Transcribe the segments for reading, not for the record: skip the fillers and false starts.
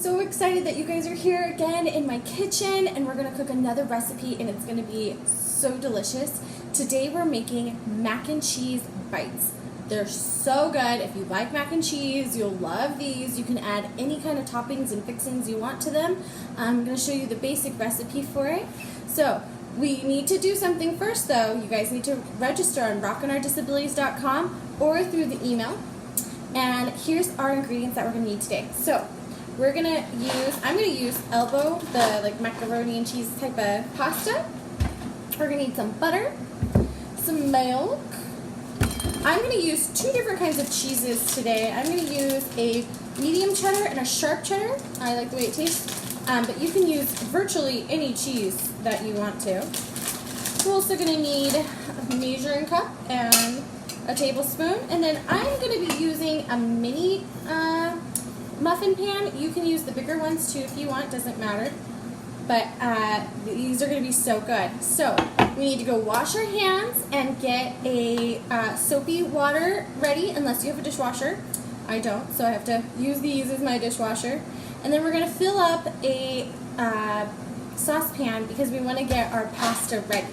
so excited that you guys are here again in my kitchen, and we're going to cook another recipe, and it's going to be so delicious. Today we're making mac and cheese bites. They're so good. If you like mac and cheese, you'll love these. You can add any kind of toppings and fixings you want to them. I'm going to show you the basic recipe for it. So we need to do something first, though. You guys need to register on rockandourdisabilities.com or through the email. And here's our ingredients that we're going to need today. So I'm going to use elbow, the like macaroni and cheese type of pasta. We're going to need some butter, some milk. I'm going to use two different kinds of cheeses today. I'm going to use a medium cheddar and a sharp cheddar. I like the way it tastes. But you can use virtually any cheese that you want to. We're also going to need a measuring cup and a tablespoon. And then I'm going to be using a mini muffin pan. You can use the bigger ones too if you want. Doesn't matter. But these are going to be so good. So we need to go wash our hands and get a soapy water ready, unless you have a dishwasher. I don't, so I have to use these as my dishwasher. And then we're going to fill up a saucepan because we want to get our pasta ready.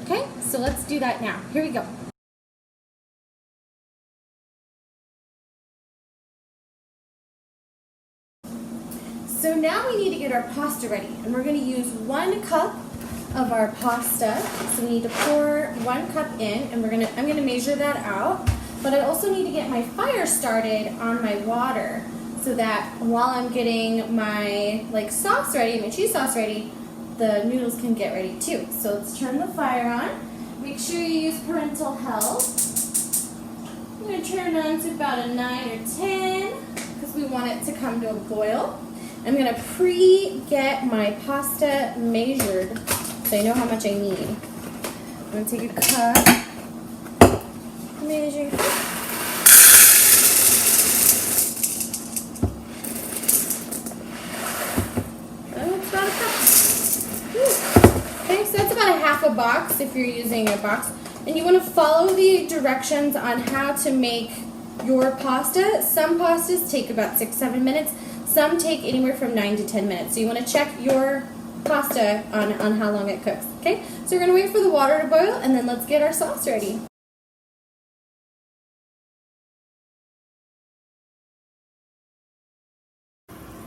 Okay, so let's do that now. Here we go. So now we need to get our pasta ready, and we're going to use 1 cup of our pasta. So we need to pour 1 cup in, and I'm going to measure that out. But I also need to get my fire started on my water, so that while I'm getting my sauce ready, my cheese sauce ready, the noodles can get ready too. So let's turn the fire on. Make sure you use parental help. I'm going to turn it on to about a 9 or 10 because we want it to come to a boil. I'm going to pre-get my pasta measured so I know how much I need. I'm going to take a cup, measure. Oh, it's about a cup. Okay, so that's about a half a box if you're using a box. And you want to follow the directions on how to make your pasta. Some pastas take about 6-7 minutes. Some take anywhere from 9 to 10 minutes. So you want to check your pasta on how long it cooks. Okay? So we're going to wait for the water to boil, and then let's get our sauce ready.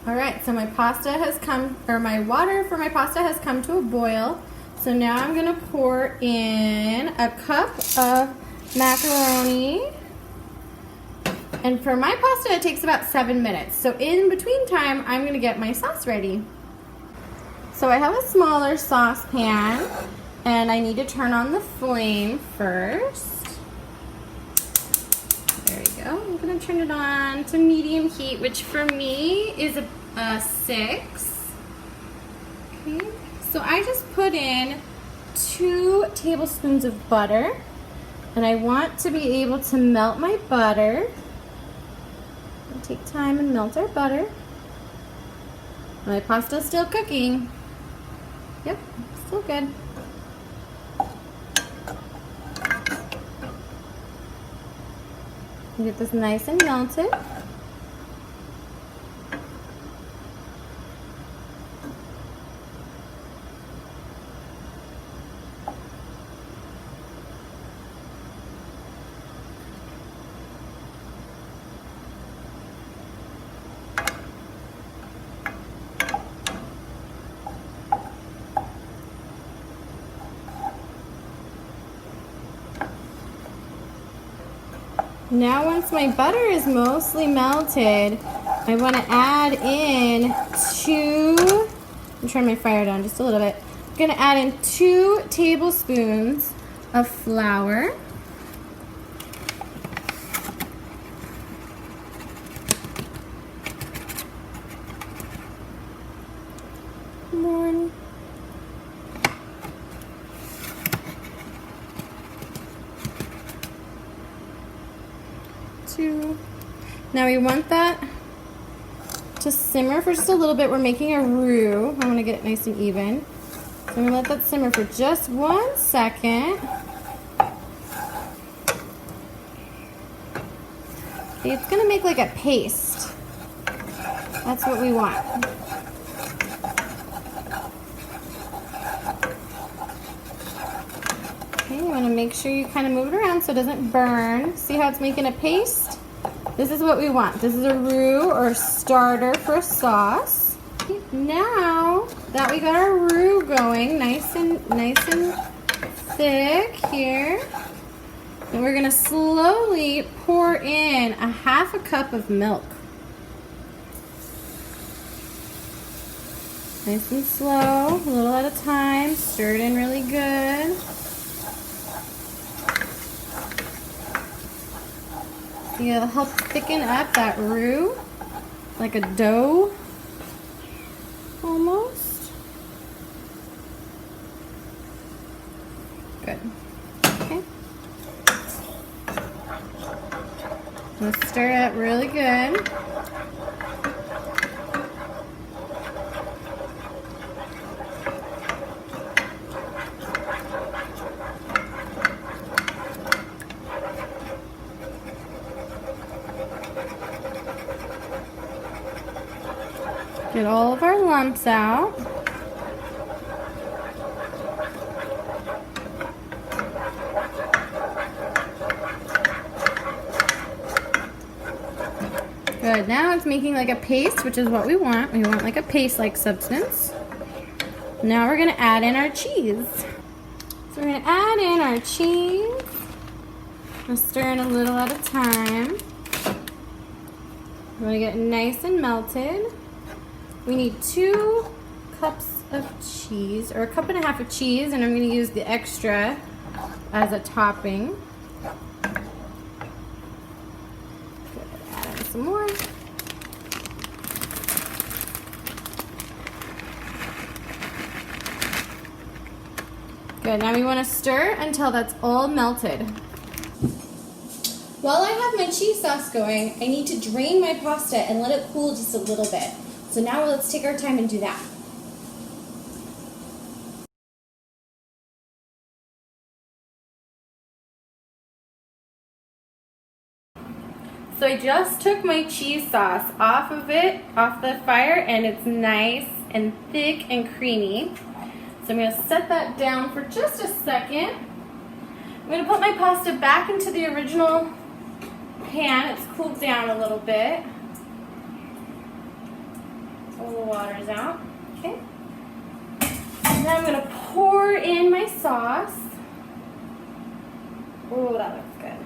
Alright, so my water for my pasta has come to a boil. So now I'm going to pour in a cup of macaroni. And for my pasta, it takes about 7 minutes. So in between time, I'm going to get my sauce ready. So I have a smaller saucepan, and I need to turn on the flame first. There we go. I'm going to turn it on to medium heat, which for me is a 6. Okay. So I just put in 2 tablespoons of butter, and I want to be able to melt my butter. Take time and melt our butter. My pasta's still cooking. Yep, still good. Get this nice and melted. Now once my butter is mostly melted, I want to add in I'm turning my fire down just a little bit. I'm going to add in 2 tablespoons of flour. One. 2. Now we want that to simmer for just a little bit. We're making a roux. I want to get it nice and even. So I'm going to let that simmer for just 1 second. Okay, it's going to make like a paste. That's what we want. Okay, you want to make sure you kind of move it around so it doesn't burn. See how it's making a paste? This is what we want. This is a roux or starter for a sauce. Okay, now that we got our roux going, nice and thick here, and we're gonna slowly pour in a 1/2 cup of milk. Nice and slow, a little at a time. Stir it in really good. It'll help thicken up that roux, like a dough, almost. Good. Okay. Let's stir it up really good. Get all of our lumps out. Good, now it's making like a paste, which is what we want. We want like a paste-like substance. Now we're gonna add in our cheese. So we're gonna add in our cheese. We'll stir in a little at a time. We're gonna get nice and melted. We need 2 cups of cheese, or 1.5 cups of cheese, and I'm going to use the extra as a topping. Good. Add in some more. Good, now we want to stir until that's all melted. While I have my cheese sauce going, I need to drain my pasta and let it cool just a little bit. So now let's take our time and do that. So I just took my cheese sauce off the fire, and it's nice and thick and creamy. So I'm gonna set that down for just a second. I'm gonna put my pasta back into the original pan. It's cooled down a little bit. All the water's out. Okay. Now I'm going to pour in my sauce. Oh, that looks good.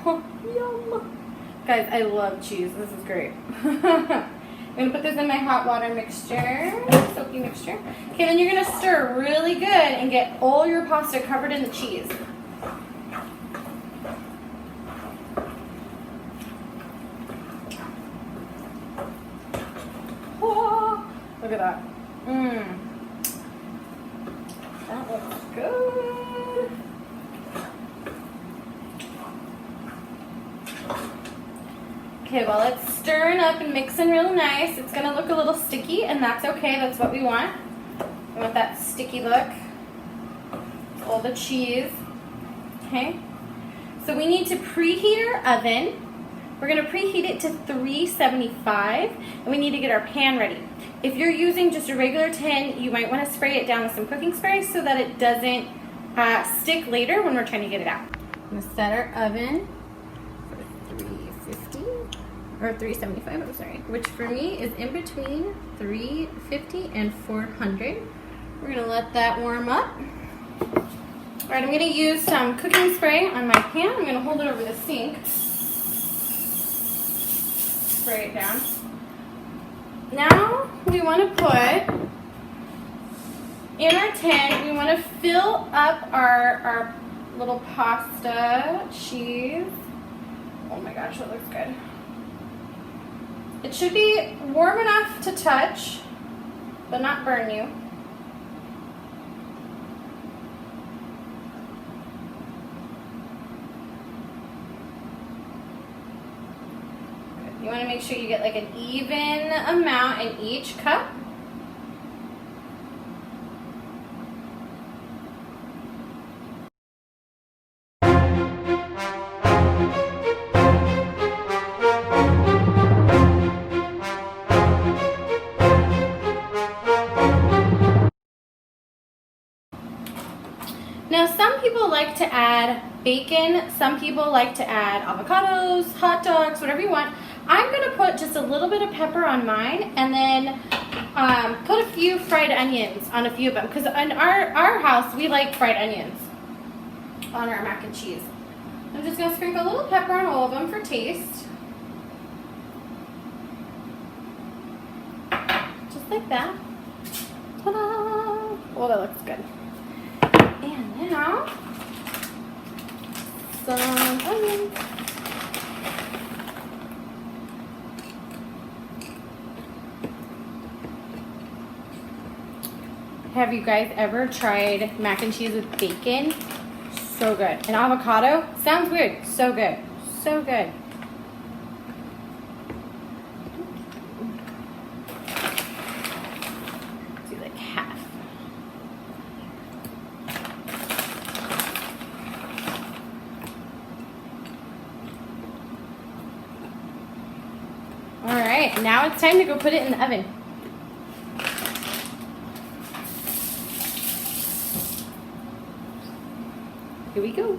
Oh, yum. Guys, I love cheese. This is great. I'm going to put this in my hot water mixture, soapy mixture. Okay, then you're going to stir really good and get all your pasta covered in the cheese. Look at that. That looks good. Okay, while it's stirring up and mixing real nice, it's going to look a little sticky, and that's okay. That's what we want. We want that sticky look. All the cheese. Okay. So we need to preheat our oven. We're going to preheat it to 375, and we need to get our pan ready. If you're using just a regular tin, you might want to spray it down with some cooking spray so that it doesn't stick later when we're trying to get it out. I'm going to set our oven for 350, or 375, I'm sorry, which for me is in between 350 and 400. We're going to let that warm up. All right, I'm going to use some cooking spray on my pan. I'm going to hold it over the sink. Spray it down. Now we want to put in our tin, we want to fill up our little pasta cheese. Oh my gosh, that looks good. It should be warm enough to touch, but not burn you. You want to make sure you get like an even amount in each cup. Now, some people like to add bacon, some people like to add avocados, hot dogs, whatever you want. I'm going to put just a little bit of pepper on mine, and then put a few fried onions on a few of them, because in our house, we like fried onions on our mac and cheese. I'm just going to sprinkle a little pepper on all of them for taste. Just like that. Ta-da! Oh, that looks good. And now, some onions. Have you guys ever tried mac and cheese with bacon? So good. And avocado? Sounds weird. So good. So good. Do like half. All right, now it's time to go put it in the oven. Here we go.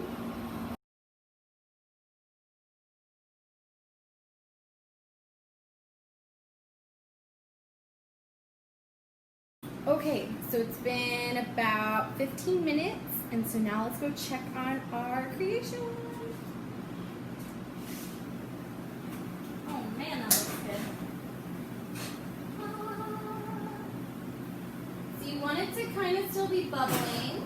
Okay, so it's been about 15 minutes, and so now let's go check on our creation. Oh man, that looks good. So you want it to kind of still be bubbling.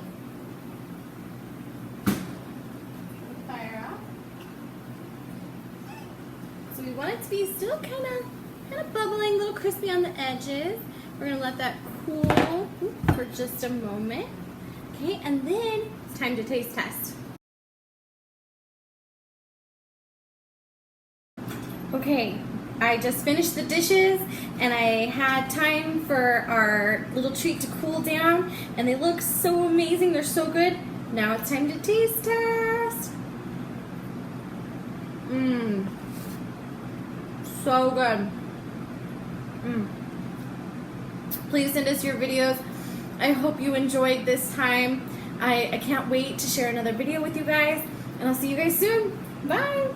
So we want it to be still kind of bubbling, a little crispy on the edges. We're gonna let that cool for just a moment. Okay, and then it's time to taste test. Okay, I just finished the dishes and I had time for our little treat to cool down, and they look so amazing, they're so good. Now it's time to taste test. So good. Please send us your videos. I hope you enjoyed this time. I can't wait to share another video with you guys, and I'll see you guys soon. Bye.